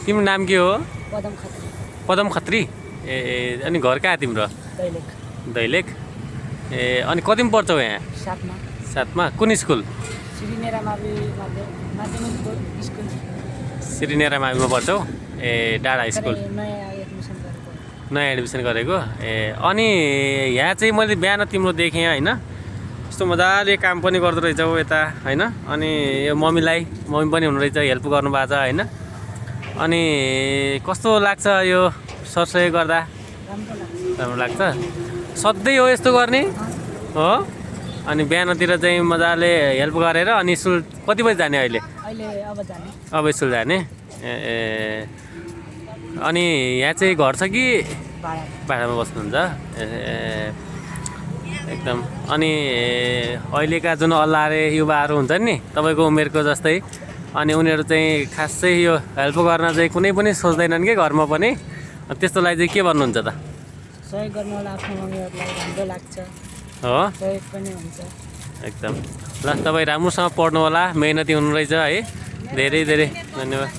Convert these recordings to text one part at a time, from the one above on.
तिम्रो नाम के हो? पदम खत्री। पदम खत्री। ए अनि घर कहाँ तिम्रो? दैलेख। दैलेख। ए अनि कतिमा पढ्छौ यहाँ? 7मा। 7मा कुन स्कुल? श्रीनेरा माध्यमिक स्कुल। श्रीनेरा माविमा पढ्छौ? ए डाँडा स्कुल। नयाँ एडमिसन गरेको। ए अनि यहाँ चाहिँ मैले बिहान तिम्रो देखेँ होइन, यस्तो मजाले काम पनि गर्दो रहेछौ यता होइन। अनि यो मम्मी पनि हुनुहुरहेछ, हेल्प गर्नुभएको छ होइन। अनि कस्तो लाग्छ यो सरसहयोग गर्दा? राम्रो लाग्छ। सधैँ हो यस्तो गर्ने हो? अनि बिहानतिर चाहिँ मजाले हेल्प गरेर अनि स्कुल कति बजी जाने अहिले? अब स्कुल जाने। ए अनि यहाँ चाहिँ घर छ कि भाडामा बस्नुहुन्छ? एकदम। अनि अहिलेका जुन अल्लारे युवाहरू हुन्छन् नि तपाईँको उमेरको जस्तै, अनि उनीहरू चाहिँ खासै यो हेल्प गर्न चाहिँ कुनै पनि सोच्दैनन् कि घरमा पनि, त्यस्तोलाई चाहिँ के भन्नुहुन्छ त? सहयोग गर्नु होला, आफ्नो मम्मीहरूलाई राम्रो लाग्छ हो, सहयोग पनि हुन्छ एकदम। ल तपाईँ राम्रोसँग पढ्नु होला, मेहनती हुनुहुरहेछ है, धेरै धेरै धन्यवाद।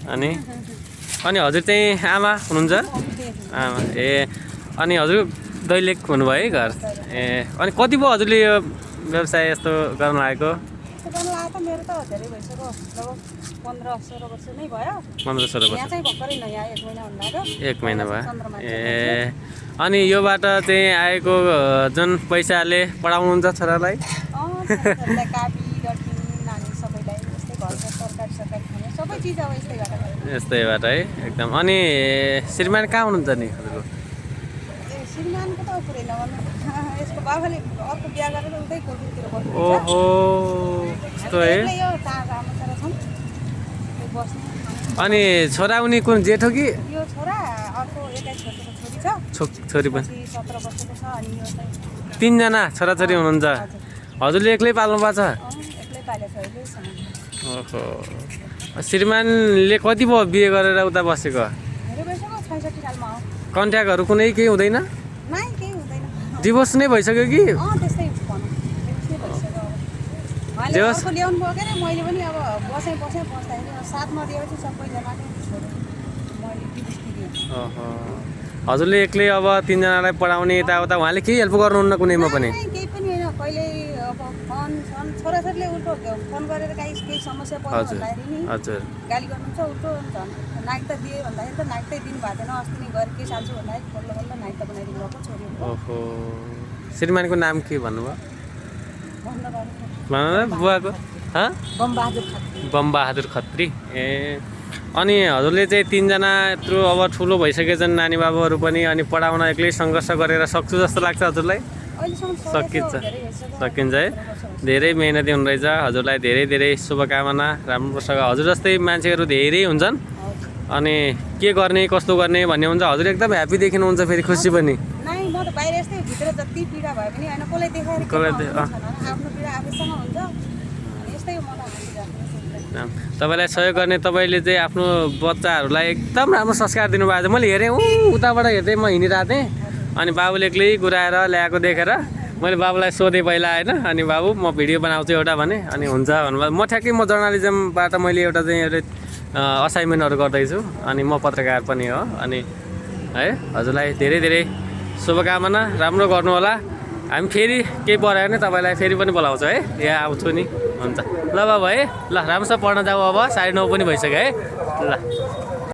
अनि अनि हजुर चाहिँ आमा हुनुहुन्छ? आमा। ए अनि हजुर दैलेख हुनुभयो है घर? ए अनि कति भयो हजुरले यो व्यवसाय यस्तो गर्न लागेको? मेरो त धेरै भइसक्यो, लगभग 15-16 वर्ष नै भयो। 15-16 वर्ष। यहाँ चाहिँ भर्खरै नयाँ 1 महिना हुन लाग्यो। 1 महिना भयो। ए अनि योबाट चाहिँ आएको जुन पैसाले पढाउनुहुन्छ छोरालाई? कापी डटिङ नानी सबैलाई यस्तै घरको तरकारी खाने सबै चिज अब यस्तैबाट है, एकदम। अनि श्रीमान कहाँ हुनुहुन्छ नि हजुरको? श्रीमानको त पुरै नभन्नु, यसको बाबाले अर्को बिहा गरेर उतै कोलकातातिर बस्नुहुन्छ। ओहो यस्तो है। अनि छोरा उनी कुन जेठो कि? यो छोरा अर्को 21 वर्षको छोरी छ। छोरी पनि 17 वर्षको छ। अनि यो चाहिँ 3 जना छोराछोरी हुनुहुन्छ? हजुरले एक्लै पाल्नु भएको छ? एक्लै पालेको छ अहिलेसम्म। ओहो। श्रीमानले कति भयो बिहे गरेर उता बसेको? धेरै भइसक्यो, 66 सालमा हो। कन्ट्याक्टहरू कुनै केही हुँदैन? नै केही हुँदैन। डिभोर्स नै भइसक्यो कि? त्यस्तै भनौँ, डिभोर्स नै भइसक्यो। मैले अर्को ल्याउनु भयो के अरे, मैले पनि अब बस्दाखेरि साथमा दिएपछि सबैजनाले छोड्यो, मैले डिभोर्स दिएँ। ओहो। हजुरले एक्लै अब 3 जनालाई पढाउने यताउता, उहाँले केही हेल्प गर्नुहुन्न कुनैमा पनि? केही पनि होइन। कहिले अब फोन छोराछोरीले उल्टो फोन गरेर केही समस्या पर्यो भन्दाखेरि नि हजुर गाली गर्नुहुन्छ। उल्टो झन् नाइट त दिए भन्दाखेरि त नाइटै दिनु भएको थिएन। अस्ति नै गएर के चाल्छु भन्दाखेरि बल्ल नाइट त बनाइदिनु भएको छोरी। ओहो। श्रीमानको नाम के भन्नुभयो? भन्नु बुवाको? बमबहादुर खत्री। ए अनि हजुरले चाहिँ 3 जना यत्रो अब ठुलो भइसकेछन् नानी बाबुहरू पनि, अनि पढाउन एक्लै सङ्घर्ष गरेर सक्छु जस्तो लाग्छ हजुरलाई? सकिन्छ है। धेरै मेहनती हुनुहुरहेछ, हजुरलाई धेरै धेरै शुभकामना। राम्रोसँग हजुर जस्तै मान्छेहरू धेरै हुन्छन्, अनि के गर्ने कस्तो गर्ने भन्ने हुन्छ। हजुर एकदम ह्याप्पी देखिनुहुन्छ, फेरि खुसी पनि। म त बाहिर यस्तै भित्र जति पीडा भए पनि होइन, कसलाई देखाएर आफ्नो पीडा आफूसँग हुन्छ। यस्तै हो, म त तपाईँलाई सहयोग गर्ने, तपाईँले चाहिँ आफ्नो बच्चाहरूलाई एकदम राम्रो संस्कार दिनुभएको छ। मैले हेरेँ उताबाट हेर्दै म हिँडिरहेको थिएँ, अनि बाबुले एक्लै गुराएर ल्याएको देखेर मैले बाबुलाई सोधेँ पहिला होइन। अनि बाबु म भिडियो बनाउँछु एउटा भने, अनि हुन्छ भन्नुभयो। म ठ्याक्कै म जर्नलिजमबाट मैले एउटा चाहिँ असाइनमेन्टहरू गर्दैछु, अनि म पत्रकार पनि हो। अनि है हजुरलाई धेरै धेरै शुभकामना, राम्रो गर्नु होला। हामी फेरि केही पऱ्यो भने तपाईँलाई फेरि पनि बोलाउँछौँ है, यहाँ आउँछु नि। हुन्छ ल बाबु है, ल राम्रोसँग पढ्न जाऊ, अब 9:30 पनि भइसक्यो है। ल।